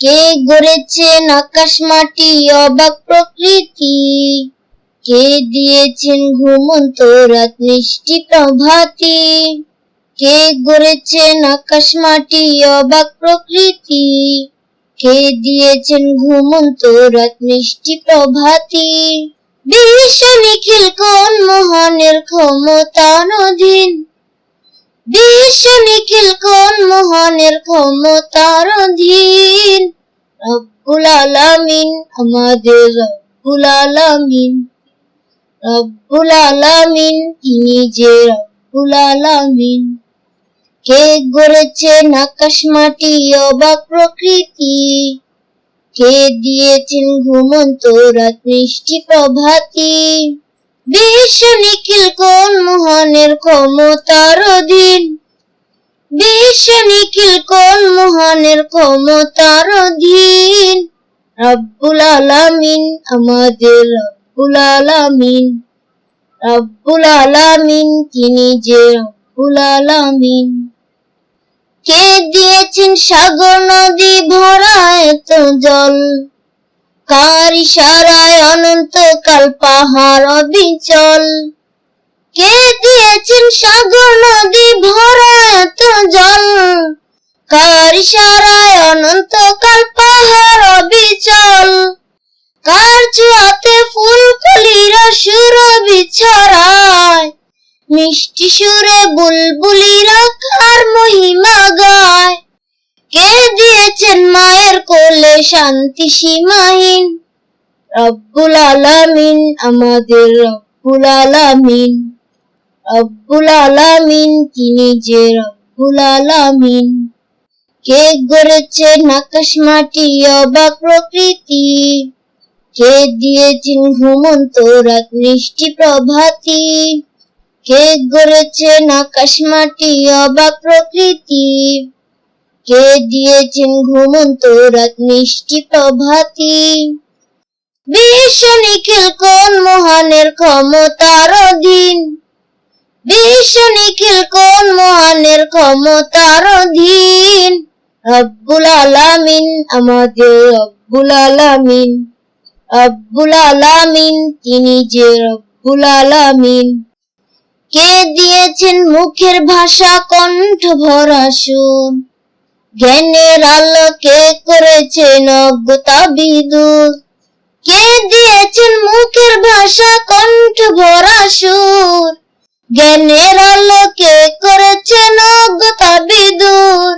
কে গড়েছেন আকাশ মাটি অবাক প্রকৃতি, কে দিয়েছেন ঘুমন্ত রাত মিষ্টি প্রভাতি। কে গড়েছেন আকাশ মাটি অবাক প্রকৃতি, কে দিয়েছেন ঘুমন্ত রাত মিষ্টি প্রভাতি। বিশ্ব নিখিল কোন মহানের ক্ষমতার অধীন, বিশ্ব নিখিল কোন মহানের ক্ষমতার অধীন। রব্বুল আলামিন আমাদের রব্বুল আলামিন, রব্বুল আলামিন তিনি যে রব্বুল আলামিন। কে গড়েছেন আকাশ মাটি অবাক প্রকৃতি, কে দিয়েছেন ঘুমন্ত রাত মিষ্টি প্রভাতি। বিশ্ব নিখিল কোন মহানের ক্ষমতার অধীন, বিশ্ব নিখিল কোন মহানের ক্ষমতার অধীন। রব্বুল আলামিন আমাদের রব্বুল আলামিন, রব্বুল আলামিন তিনি যে রব্বুল আলামিন। কে দিয়েছেন সাগর নদী ভরা এত জল, কার ইশারায় অনন্তকাল পাহাড় অবিচল। কে দিয়েছেন সাগর নদী ভরা এত জল, কার ইশারায় অনন্তকাল পাহাড় অবিচল। কার ছোঁয়াতে ফুলকলিরা সুরভি ছড়ায়, মিষ্টি সুরে বুলবুলিরা কার মহিমা গায়। কে দিয়েছেন মায়ের কোলে শান্তি সীমাহীন, রব্বুল আলামিন আমাদের রব্বুল আলামিন, রব্বুল আলামিন তিনি যে রব্বুল আলামিন। কে গড়েছেন আকাশ মাটি অবাক প্রকৃতি, কে দিয়েছেন ঘুমন্ত রাত মিষ্টি প্রভাতি। কে গড়েছেন আকাশ মাটি অবাক প্রকৃতি, কে দিয়েছেন ঘুমন্ত রাত মিষ্টি প্রভাতি। বিশ্ব নিখিল কোন মহানের ক্ষমতার অধীন, বিশ্ব নিখিল কোন মহানের ক্ষমতার অধীন। রব্বুল আলামিন আমাদের রব্বুল আলামিন, রব্বুল আলামিন তিনি যে রব্বুল আলামিন। কে দিয়েছেন মুখের ভাষা কণ্ঠ ভরা সুর, জ্ঞানের আলোকে করেছেন অজ্ঞতা বিদূর। কে দিয়েছেন মুখের ভাষা কণ্ঠ ভরা সুর, জ্ঞানের আলোকে করেছেন অজ্ঞতা বিদূর।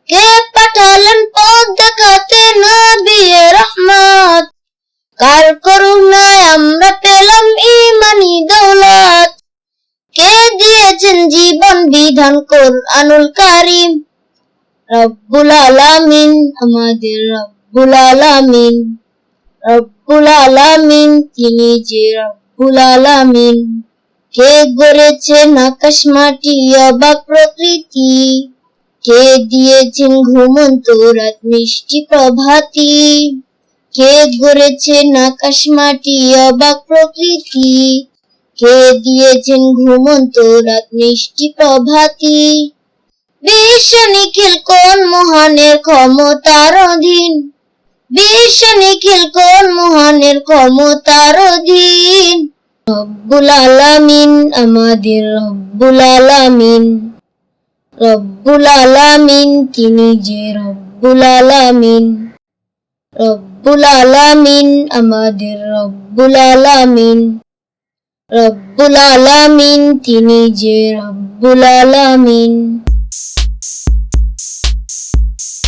কে পাঠালেন পথ দেখাতে নবী রহমত, কার করুণায় আমরা পেলাম ঈমানি দৌলত। কে দিয়েছেন জীবন বিধান কোরআনুল কারীম, রব্বুল আলামিন আমাদের রব্বুল আলামিন, রব্বুল আলামিন তিনি যে রব্বুল আলামিন। কে গড়েছেন আকাশ মাটি অবাক প্রকৃতি, কে দিয়েছেন ঘুমন্ত রাত মিষ্টি প্রভাতি। কে গড়েছেন আকাশ মাটি অবাক প্রকৃতি, কে দিয়েছেন ঘুমন্ত রাত মিষ্টি প্রভাতি। বিশ্ব নিখিল কোন মহানের ক্ষমতার অধীন, বিশ্ব নিখিল কোন মহানের ক্ষমতার অধীন। রব্বুল আলামিন আমাদের রব্বুল আলামিন, রব্বুল আলামিন তিনি যে রব্বুল আলামিন। রব্বুল আলামিন আমাদের রব্বুল আলামিন, রব্বুল আলামিন তিনি যে রব্বুল আলামিন।